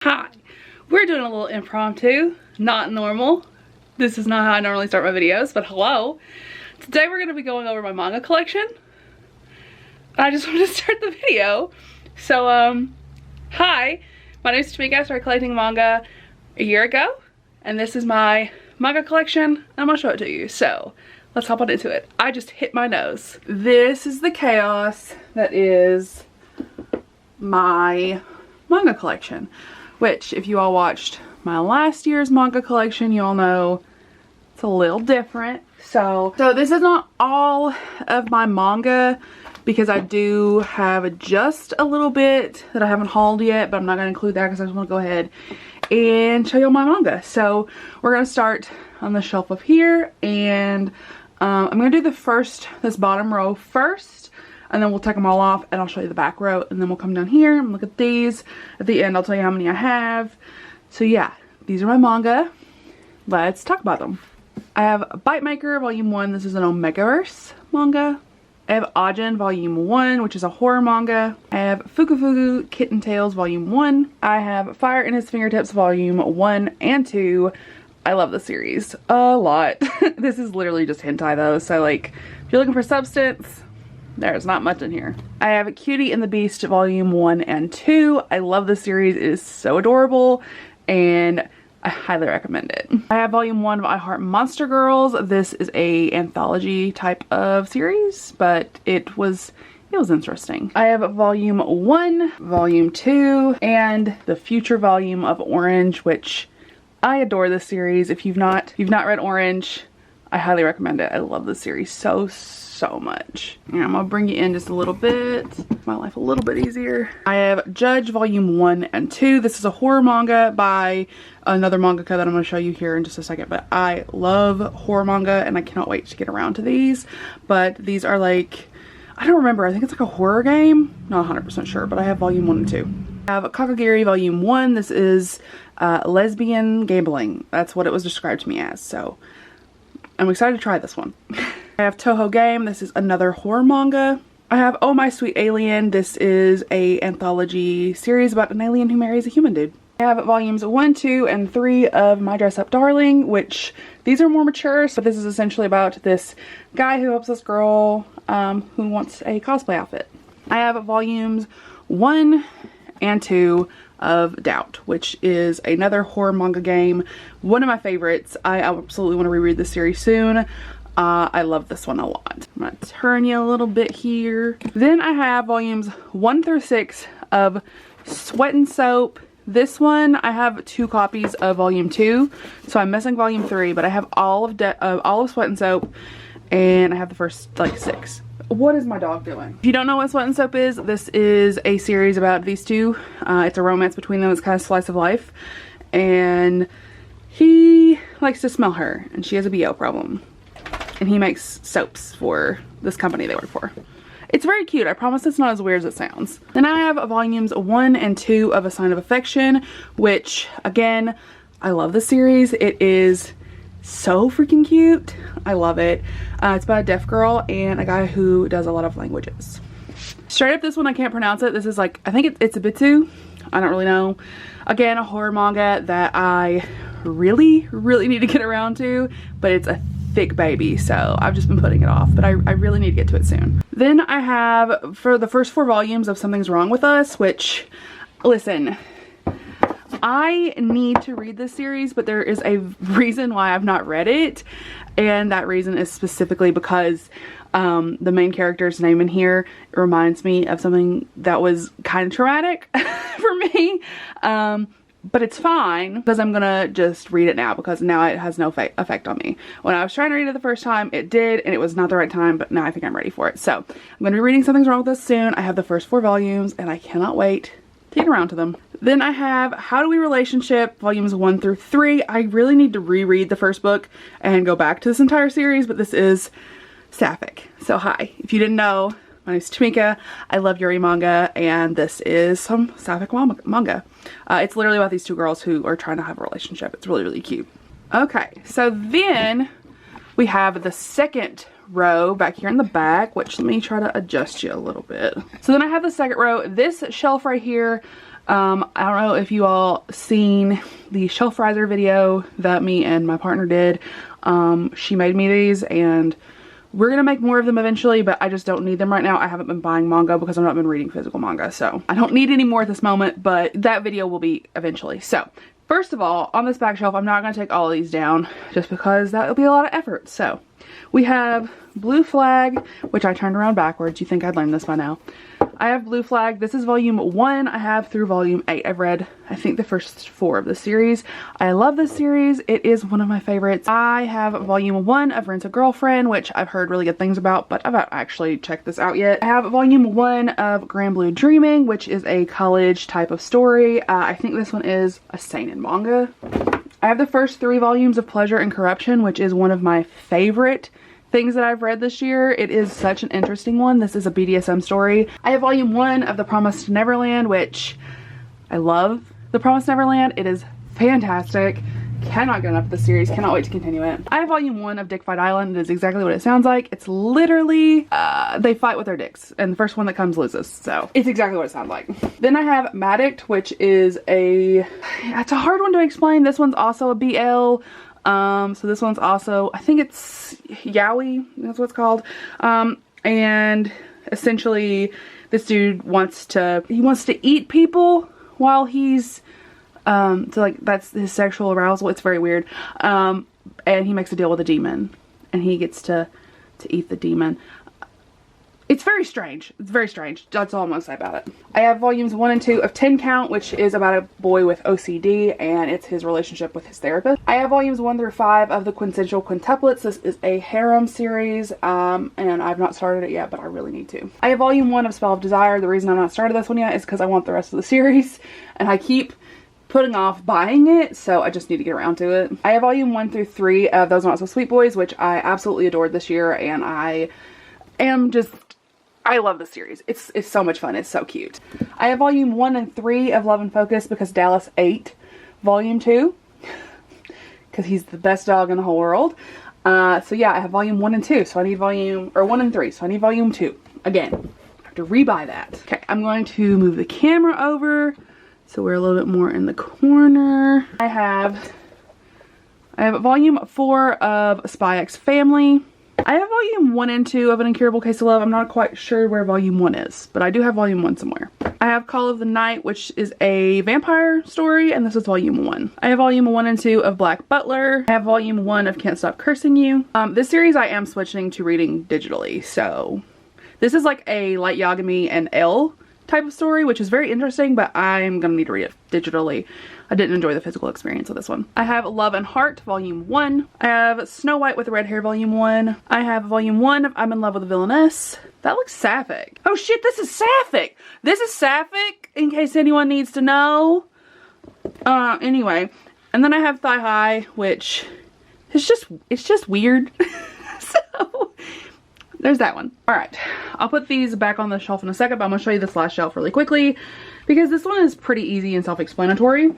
Hi, we're doing a little impromptu, not normal. This is not how I normally start my videos, but hello. Today we're going to be going over my manga collection. I just wanted to start the video. So, hi, my name is Tamika. I started collecting manga a year ago, and this is my manga collection. I'm going to show it to you, so let's hop on into it. I just hit my nose. This is the chaos that is my manga collection. Which, if you all watched my last year's manga collection, you all know it's a little different. So this is not all of my manga because I do have just a little bit that I haven't hauled yet, but I'm not going to include that because I just want to go ahead and show you my manga. So we're going to start on the shelf up here, and I'm going to do this bottom row first. And then we'll take them all off and I'll show you the back row, and then we'll come down here and look at these. At the end I'll tell you how many I have. So yeah, these are my manga. Let's talk about them. I have Bite Maker Volume 1. This is an Omegaverse manga. I have Ajin Volume 1, which is a horror manga. I have Fuku Fuku Kitten Tales Volume 1. I have Fire in His Fingertips Volume 1 and 2. I love the series a lot. This is literally just hentai though, so like if you're looking for substance, there's not much in here. I have Cutie and the Beast Volume 1 and 2. I love this series. It is so adorable and I highly recommend it. I have Volume 1 of I Heart Monster Girls. This is a anthology type of series, but it was interesting. I have Volume 1, Volume 2, and the future volume of Orange, which I adore this series. If you've not read Orange, I highly recommend it. I love this series so much. And I'm gonna bring you in just a little bit, make my life a little bit easier. I have Judge Volume 1 and 2. This is a horror manga by another mangaka that I'm gonna show you here in just a second, but I love horror manga and I cannot wait to get around to these. But these are like, I don't remember, I think it's like a horror game, not 100% sure, but I have Volume 1 and 2. I have Kakagiri Volume 1. This is lesbian gambling. That's what it was described to me as, so I'm excited to try this one. I have Toho Game. This is another horror manga. I have Oh My Sweet Alien. This is a anthology series about an alien who marries a human dude. I have volumes 1, 2, and 3 of My Dress Up Darling, which these are more mature, but this is essentially about this guy who helps this girl who wants a cosplay outfit. I have volumes 1 and 2 of Doubt, which is another horror manga game. One of my favorites. I absolutely want to reread this series soon. I love this one a lot. I'm going to turn you a little bit here. Then I have volumes 1 through 6 of Sweat and Soap. This one, I have 2 copies of volume 2, so I'm missing volume 3, but I have all of Sweat and Soap, and I have the first like 6. What is my dog doing? If you don't know what Sweat and Soap is, this is a series about these two. It's a romance between them. It's kind of slice of life, and he likes to smell her, and she has a BO problem. And he makes soaps for this company they work for. It's very cute. I promise it's not as weird as it sounds. Then I have volumes 1 and 2 of A Sign of Affection, which, again, I love the series. It is so freaking cute. I love it. It's about a deaf girl and a guy who does a lot of languages. Straight up, this one I can't pronounce it. This is like, I think it's Ibitsu. I don't really know. Again, a horror manga that I really need to get around to, but it's a thick baby, so I've just been putting it off, but I really need to get to it soon. Then I have for the first 4 volumes of Something's Wrong with Us, which, listen, I need to read this series, but there is a reason why I've not read it, and that reason is specifically because the main character's name in here reminds me of something that was kind of traumatic for me. But it's fine because I'm gonna just read it now because now it has no effect on me. When I was trying to read it the first time, it did, and it was not the right time, but now I think I'm ready for it. So I'm gonna be reading Something's Wrong with Us soon. I have the first 4 volumes and I cannot wait to get around to them. Then I have How Do We Relationship volumes 1 through 3. I really need to reread the first book and go back to this entire series, but this is sapphic. So hi, if you didn't know, my name is Tamika. I love Yuri manga, and this is some sapphic manga. It's literally about these 2 girls who are trying to have a relationship. It's really cute. Okay, so then we have the second row back here in the back, which let me try to adjust you a little bit. So then I have the second row. This shelf right here I don't know if you all seen the shelf riser video that me and my partner did. She made me these, and we're gonna make more of them eventually, but I just don't need them right now. I haven't been buying manga because I've not been reading physical manga, so I don't need any more at this moment, but that video will be eventually. So first of all, on this back shelf, I'm not gonna take all of these down just because that will be a lot of effort. So we have Blue Flag, which I turned around backwards. You think I'd learned this by now. I have Blue Flag. This is volume 1. I have through volume 8. I've read, I think, the first 4 of the series. I love this series. It is one of my favorites. I have volume 1 of Rent a Girlfriend, which I've heard really good things about, but I've not actually checked this out yet. I have volume 1 of Grand Blue Dreaming, which is a college type of story. I think this one is a seinen manga. I have the first 3 volumes of Pleasure and Corruption, which is one of my favorite things that I've read this year. It is such an interesting one. This is a BDSM story. I have volume 1 of The Promised Neverland, which I love The Promised Neverland. It is fantastic. Cannot get enough of the series. Cannot wait to continue it. I have volume 1 of Dick Fight Island. It is exactly what it sounds like. It's literally, they fight with their dicks, and the first one that comes loses. So it's exactly what it sounds like. Then I have Maddict, which is it's a hard one to explain. This one's also a BL. So this one's also, I think it's yaoi, that's what it's called. And essentially this dude wants to eat people while he's, so like that's his sexual arousal. It's very weird. And he makes a deal with a demon, and he gets to eat the demon. It's very strange. It's very strange. That's all I'm gonna say about it. I have volumes 1 and 2 of 10 Count, which is about a boy with OCD, and it's his relationship with his therapist. I have volumes 1 through 5 of the Quintessential Quintuplets. This is a harem series, and I've not started it yet, but I really need to. I have volume 1 of Spell of Desire. The reason I've not started this one yet is because I want the rest of the series, and I keep putting off buying it, so I just need to get around to it. I have volume 1 through 3 of Those Not So Sweet Boys, which I absolutely adored this year, and I love this series. It's so much fun. It's so cute. I have volume 1 and 3 of Love and Focus because Dallas ate volume 2 because he's the best dog in the whole world. So yeah, I have volume 1 and 2, so I need 1 and 3, so I need volume 2 again. I have to rebuy that. Okay, I'm going to move the camera over so we're a little bit more in the corner. I have volume 4 of Spy X Family. I have volume 1 and 2 of An Incurable Case of Love. I'm not quite sure where volume 1 is, but I do have volume 1 somewhere. I have Call of the Night, which is a vampire story, and this is volume 1. I have volume 1 and 2 of Black Butler. I have volume 1 of Can't Stop Cursing You. This series I am switching to reading digitally, so this is like a Light Yagami and L type of story, which is very interesting, but I'm gonna need to read it digitally. I didn't enjoy the physical experience of this one. I have Love and Heart, volume 1. I have Snow White with Red Hair, volume 1. I have volume 1 of I'm in Love with a Villainess. That looks sapphic. Oh shit, this is sapphic! This is sapphic, in case anyone needs to know. Anyway. And then I have Thigh High, which is just weird. So there's that one. Alright, I'll put these back on the shelf in a second, but I'm going to show you this last shelf really quickly because this one is pretty easy and self-explanatory.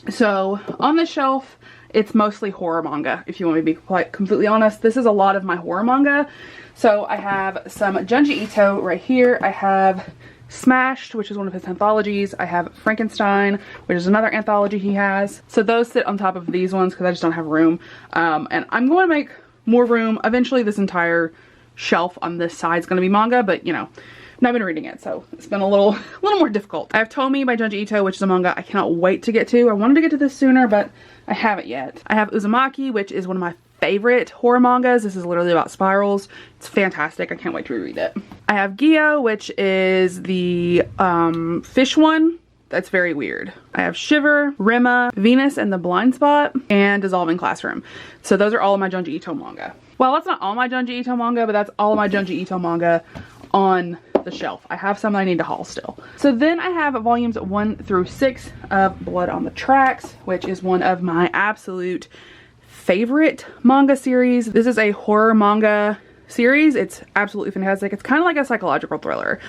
So on this shelf, it's mostly horror manga, if you want me to be quite completely honest. This is a lot of my horror manga. So I have some Junji Ito right here. I have Smashed, which is one of his anthologies. I have Frankenstein, which is another anthology he has. So those sit on top of these ones because I just don't have room. And I'm going to make more room. Eventually this entire shelf on this side is going to be manga, but you know, I've not been reading it, so it's been a little more difficult. I have Tomi by Junji Ito, which is a manga I cannot wait to get to. I wanted to get to this sooner, but I haven't yet. I have Uzumaki, which is one of my favorite horror mangas. This is literally about spirals. It's fantastic. I can't wait to reread it. I have Gyo, which is the fish one. That's very weird. I have Shiver, Rima, Venus and the Blind Spot, and Dissolving Classroom. So those are all of my Junji Ito manga. Well, that's not all my Junji Ito manga, but that's all of my Junji Ito manga on the shelf. I have some that I need to haul still. So then I have volumes 1 through 6 of Blood on the Tracks, which is one of my absolute favorite manga series. This is a horror manga series. It's absolutely fantastic. It's kind of like a psychological thriller.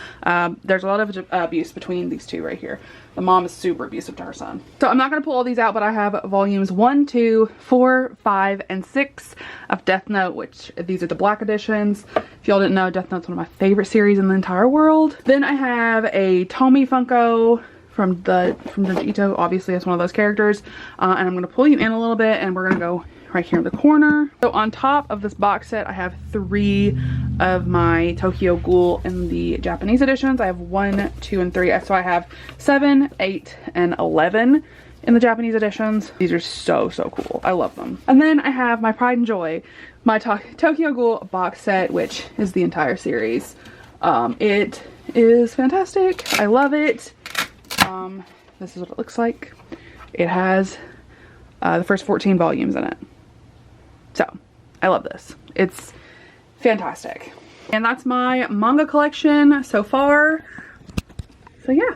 There's a lot of abuse between these two right here. The mom is super abusive to her son. So I'm not going to pull all these out, but I have volumes 1, 2, 4, 5, and 6 of Death Note, which these are the black editions. If y'all didn't know, Death Note's one of my favorite series in the entire world. Then I have a Tomi Funko from Junji Ito. Obviously, it's one of those characters. And I'm going to pull you in a little bit, and we're going to go right here in the corner. So on top of this box set, I have 3 of my Tokyo Ghoul in the Japanese editions. I have 1, 2, and 3. So I have 7, 8, and 11 in the Japanese editions. These are so cool. I love them. And then I have my pride and joy, my Tokyo Ghoul box set, which is the entire series. It is fantastic. I love it. This is what it looks like. It has the first 14 volumes in it. So I love this. It's fantastic. And that's my manga collection so far. So yeah,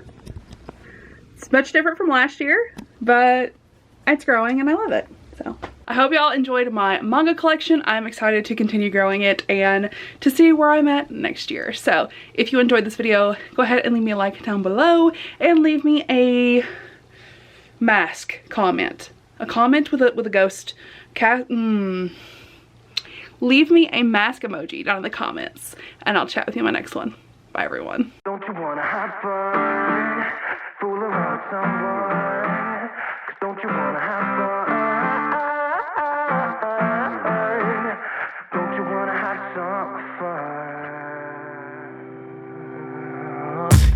it's much different from last year, but it's growing and I love it. So I hope y'all enjoyed my manga collection. I'm excited to continue growing it and to see where I'm at next year. So if you enjoyed this video, go ahead and leave me a like down below and leave me a mask comment. A comment with a ghost cat. Leave me a mask emoji down in the comments and I'll chat with you in my next one. Bye everyone. Don't you wanna have fun?